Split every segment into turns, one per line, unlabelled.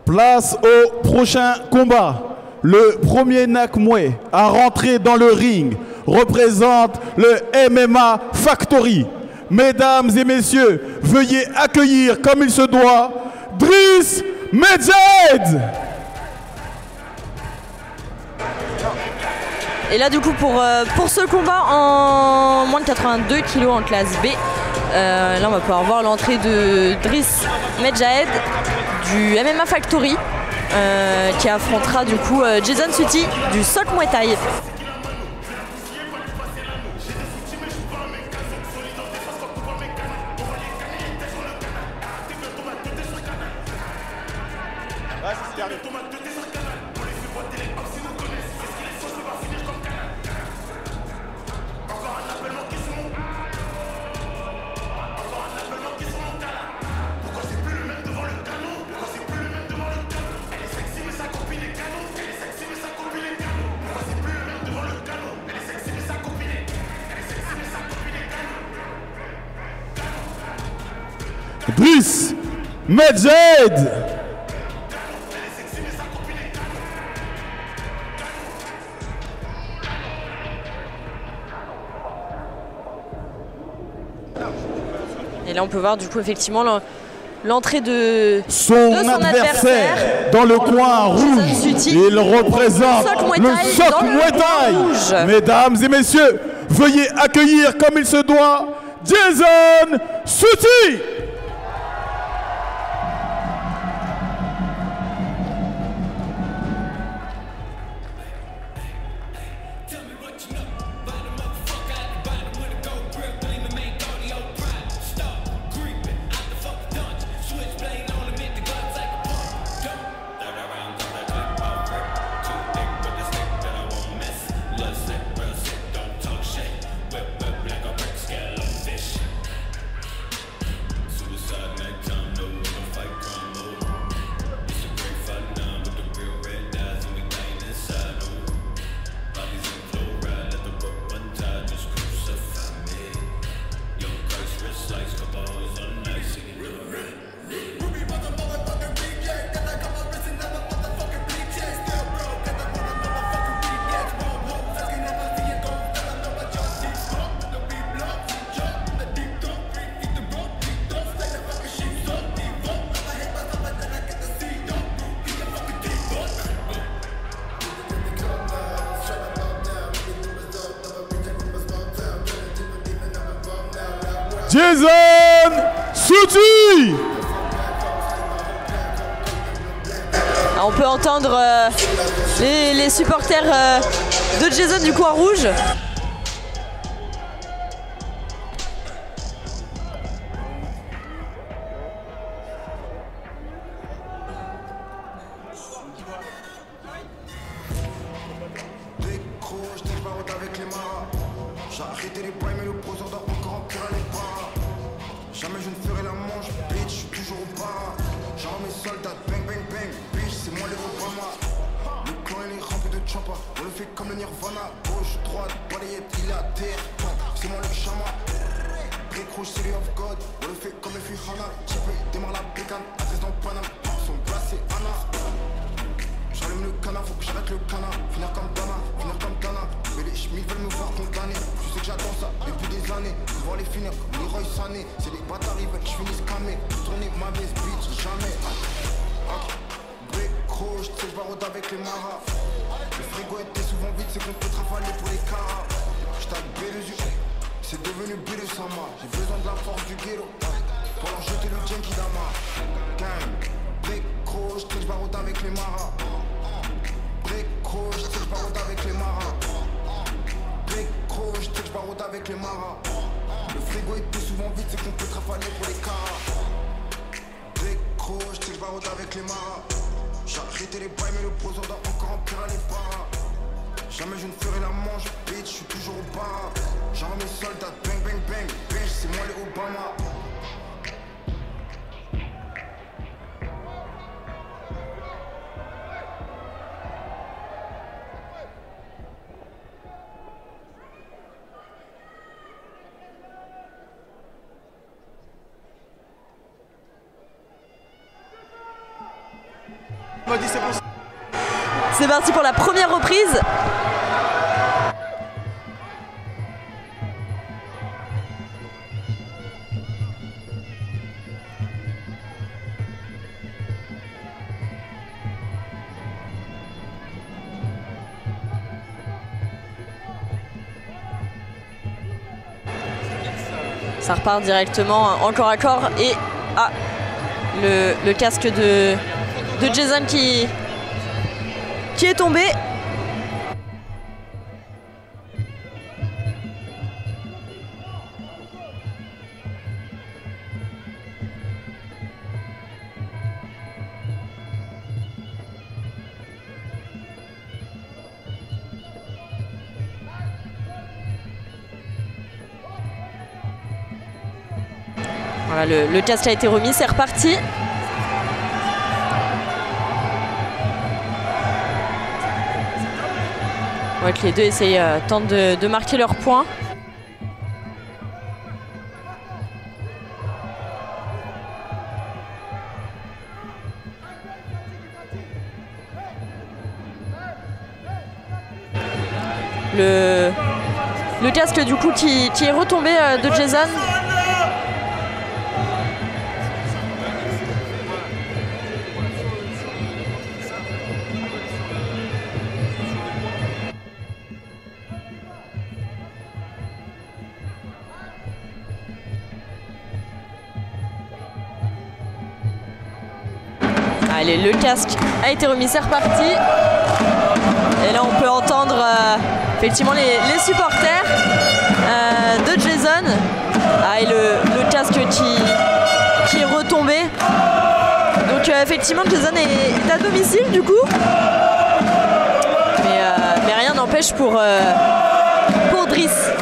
Place au prochain combat. Le premier Nakmoué à rentrer dans le ring représente le MMA Factory. Mesdames et messieurs, veuillez accueillir comme il se doit Driss Medjed.
Et là du coup pour ce combat en moins de 82 kg en classe B, là on va pouvoir voir l'entrée de Driss Medjed du MMA Factory qui affrontera du coup Jason Suti du Sok Muay Thai.
Driss Medjed.
Et là on peut voir du coup effectivement l'entrée de
son
adversaire
dans le coin rouge. Il représente le Sok Muay Thai. Mesdames et messieurs, veuillez accueillir comme il se doit Jason Suti. Jason Suti.
On peut entendre les supporters de Jason du coin rouge.
Jamais je ne ferai la manche, bitch, je suis toujours au bas. Genre mes soldats, bang bang bang, bitch, c'est moi les Obama. Le clan il est rempli de champa, on le fait comme le Nirvana. Gauche, droite, balayette, il est à terre, c'est moi le chama. Brick rouge, City of God, on le fait comme le Fihana. Typé, démarre la bécane, adresse dans Paname, son place c'est Anna. J'allume le canard, faut que j'arrête le canard. Finir comme Dana, finir comme Dana. Mais les schmitts veulent me voir condamné. Je sais que j'attends ça depuis des années. Voir les finir comme Leroy Sané. C'est des bâtards, ils veulent que je finisse camé. Tourner ma baisse, bitch, jamais. Brick rouge, tu sais, j'barode avec les maras. Le frigo était souvent vide, c'est qu'on peut travailler pour les caras. J'tape B2U, c'est devenu B2 Sama. J'ai besoin de la force du ghetto pour leur jeter le Genki Dama. Gang, brick rouge, tu sais, j'barode avec les maras. Brick rouge, tu sais, j'barode avec les maras. Brick rouge, tu sais, j'barode avec les maras. Le frigo était souvent vide, c'est qu'on peut travailler pour les caras. Brick rouge, tu sais, j'barode avec les maras. J'ai arrêté les bails, mais le poseur doit encore empirer les paras. Jamais je ne ferai la manche, bitch, je suis toujours au bas. Genre mes soldats, bang bang bang, bitch, c'est moi les Obama.
C'est parti pour la première reprise. Ça repart directement en corps à corps et le casque de Jason qui est tombé. Voilà, le casque a été remis, c'est reparti. On voit que les deux tentent de marquer leur point. Le casque du coup qui est retombé de Jason. Allez, le casque a été remis, c'est reparti. Et là, on peut entendre effectivement les supporters de Jason. Et le casque qui est retombé. Donc effectivement, Jason est à domicile du coup. Mais rien n'empêche pour Driss.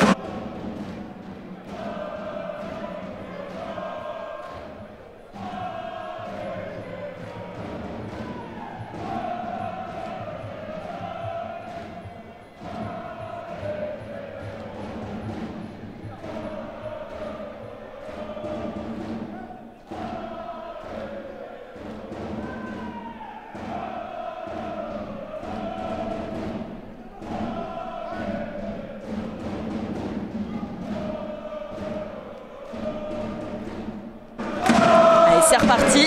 C'est reparti.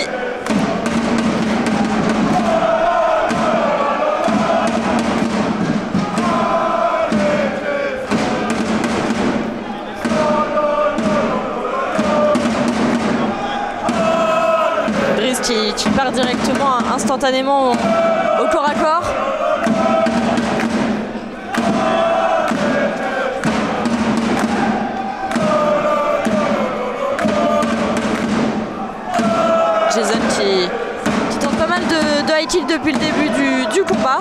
Driss qui part directement instantanément au corps à corps. Jason qui tente pas mal de high kick depuis le début du combat.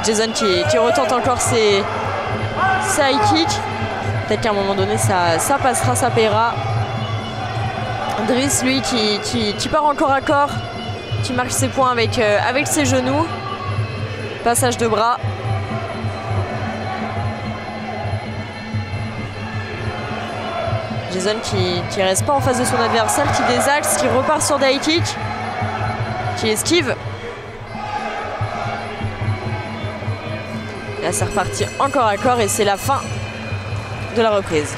Jason qui retente encore ses high kicks. Peut-être qu'à un moment donné ça passera, ça paiera. Driss lui qui part en corps à corps, qui marque ses points avec ses genoux. Passage de bras. Jason qui reste pas en face de son adversaire, qui désaxe, qui repart sur des high kicks, qui esquive. Là c'est reparti encore à corps et c'est la fin de la reprise.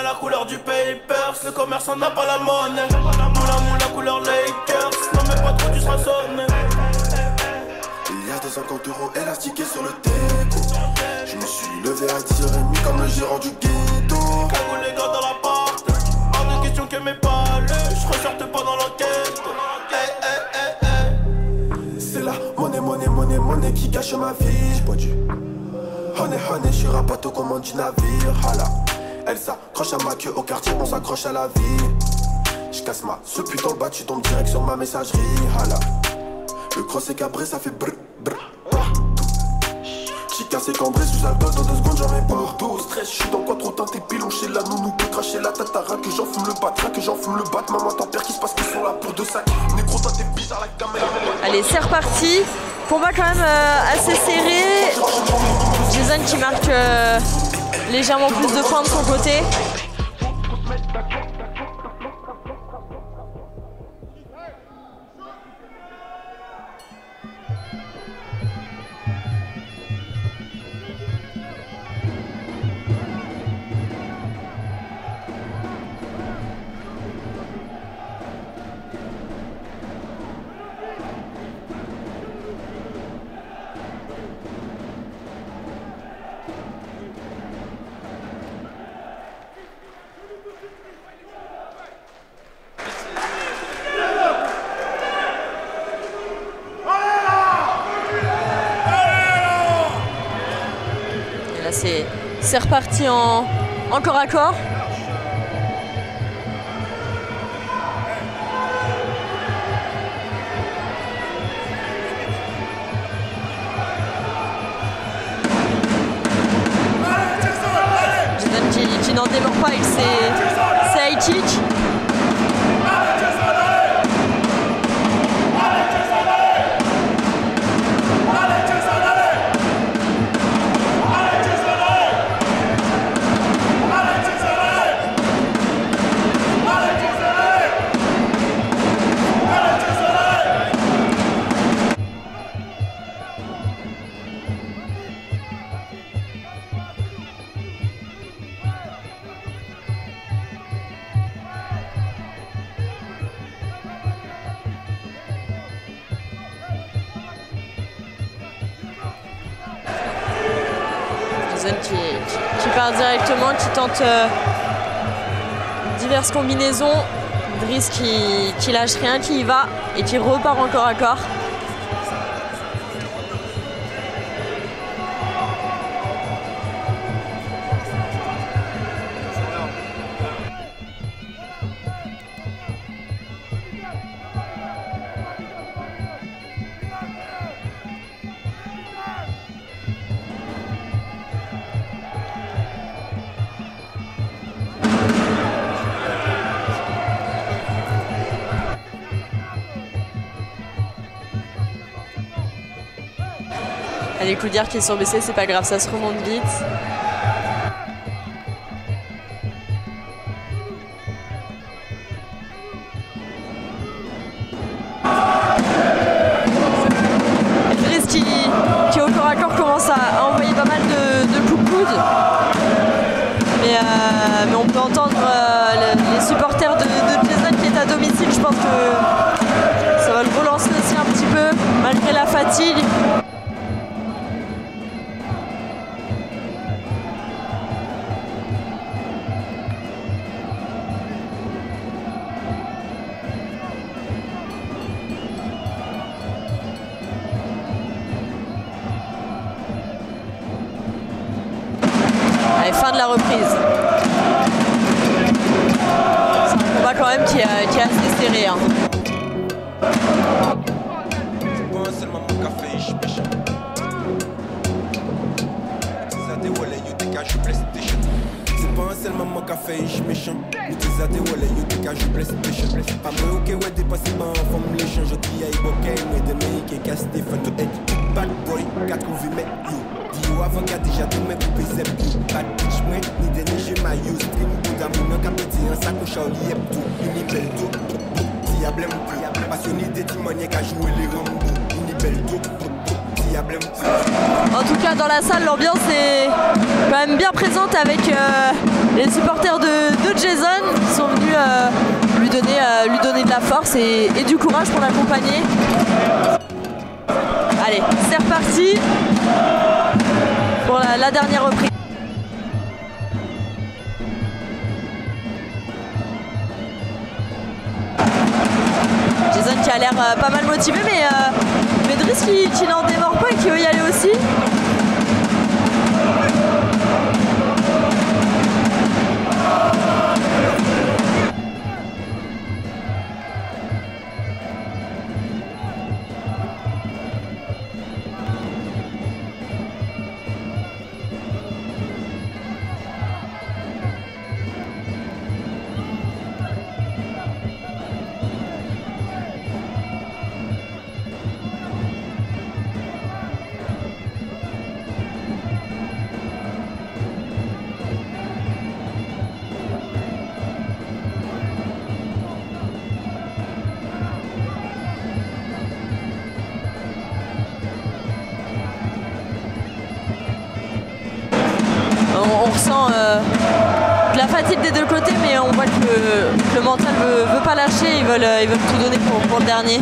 La couleur du papers, le commerçant n'a pas la monnaie. Moula couleur Lakers, non mais pas trop tu seras sonné.
Il y a 250 € élastiqués sur le déco. Je me suis levé à 10h30 comme le gérant du ghetto.
Cagou les gars dans la porte, hors de question que mes palais, je ressorte pas dans l'enquête. connais qui gâche ma vie. J'bois du honey, j'suis un bateau commande du navire. Hala, elle s'accroche à ma queue au quartier, on s'accroche à la vie. J'casse ma ce putain dans le bas, tu tombes direct sur ma messagerie. Hala, le cross est cabré, ça fait brr brr. J'ai cassé cambré sous alcool, dans 2 secondes j'en ai pas. Dos, stress, j'suis dans quoi trop teinté, pilon chez la nounou, peut cracher la tatara, que j'en fume le bat, que j'en fume le bat. Maman t'en perds qui se passe qu'ils sont là pour 2 sacs. Négro, toi t'es bizarre la caméra.
Allez, c'est reparti. Combat quand même assez serré. Jason qui marque légèrement plus de points de son côté. C'est reparti en corps à corps. Jason qui n'en démord pas avec ses high kicks. Jason qui part directement, qui tente diverses combinaisons. Driss qui lâche rien, qui y va et qui repart en corps à corps. Les coudières qui sont baissées, c'est pas grave, ça se remonte vite. Driss qui au corps à corps commence à envoyer pas mal de coups de coude. Mais on peut entendre les supporters de Jason qui est à domicile. Je pense que ça va le relancer aussi un petit peu, malgré la fatigue. Allez, fin de la reprise. C'est un combat quand même qui est assez serré. Hein.
Seulement mon café, je méchant. Utilise des wallets, you think I should PlayStation. Pas moi, ok, ouais, dépassé par un forme léchant. Je dis, aïe, bokeh, mais de mecs et casse des fans. Tout est bad boy, 4 ouvi, mais you. Dis, yo, avant qu'à déjà tout mes coupés, c'est you. Bad bitch, moi, ni de neige, ma you. Stream, bouda, mon capéti, un sac au chauli, yep, tout. Une belle tout. Si y'a blême, passionné des témoignages qu'à jouer les Rambo. Une belle tout.
En tout cas, dans la salle, l'ambiance est quand même bien présente avec les supporters de Jason qui sont venus lui donner de la force et du courage pour l'accompagner. Allez, c'est reparti pour la dernière reprise. Jason qui a l'air pas mal motivé, mais Mais Driss qui n'en démord pas et qui veut y aller aussi. On ressent de la fatigue des deux côtés, mais on voit que le mental veut pas lâcher, ils veulent tout donner pour le dernier.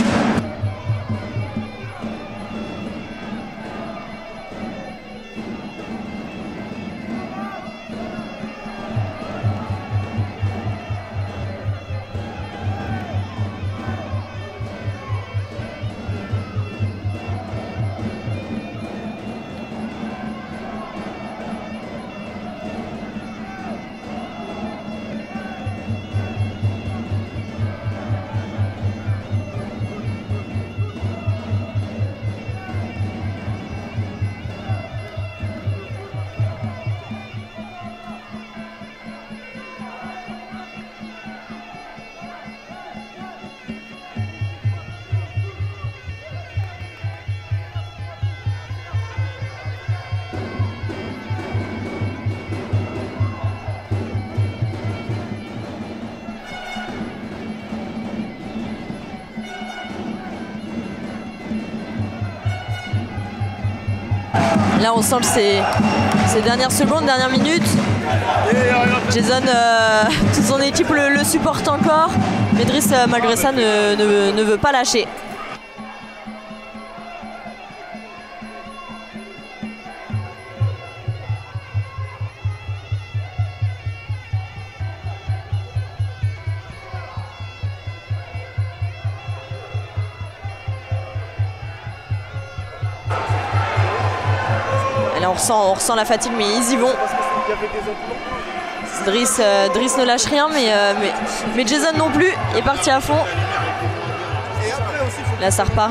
Là on sent que ces dernières secondes, dernières minutes, Jason, toute son équipe le supporte encore, mais Driss malgré ça ne veut pas lâcher. Et là on ressent la fatigue, mais ils y vont. Driss ne lâche rien, mais Jason non plus est parti à fond. Là ça repart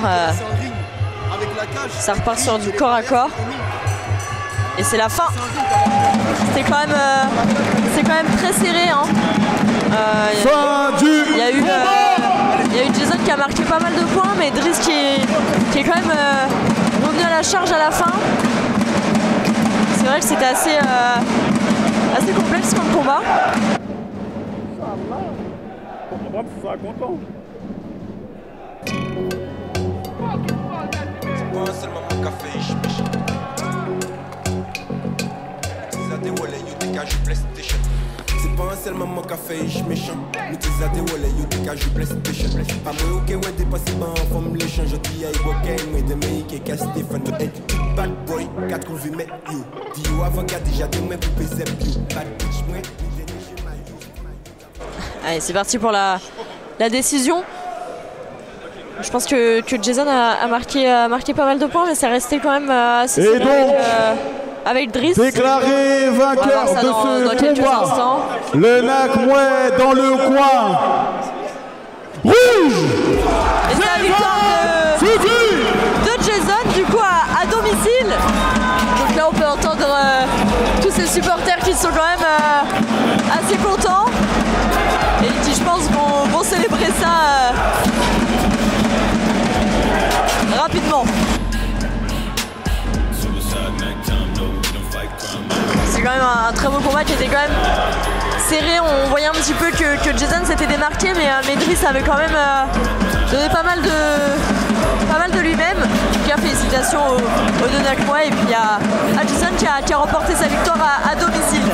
sur du corps à corps. Et c'est la fin. C'est quand même très serré. Hein. Il y a eu Jason qui a marqué pas mal de points, mais Driss qui est quand même revenu à la charge à la fin. C'est vrai que c'était assez complexe comme combat.
C'est pas un seul moment café, je méchant. Mais t'es à des wallets, yo t'es qu'à jouer PlayStation. Pas moi, ok, ouais, t'es pas si bon, forme les changes. Je dis, aïe, ok, moi, des mecs qui cassent des fans. Toi, bad boy, 4 coups, mais yo. Dis, yo, avant, gars, déjà, des mecs pour PZ, yo. Bad bitch, moi,
allez, c'est parti pour la décision. Je pense que Jason a marqué pas mal de points, mais ça restait quand même assez serré avec Driss.
Déclaré vainqueur de ce combat, le NAC Mouais dans le coin rouge.
Et c'est la victoire de Jason, du coup à domicile. Donc là on peut entendre tous ces supporters qui sont quand même assez contents et qui, je pense, vont célébrer ça rapidement. C'est quand même un très beau combat qui était quand même serré. On voyait un petit peu que Jason s'était démarqué, mais Driss avait quand même donné pas mal de lui-même. En tout cas, félicitations aux deux NAC Mouais et puis à Jason qui a remporté sa victoire à domicile.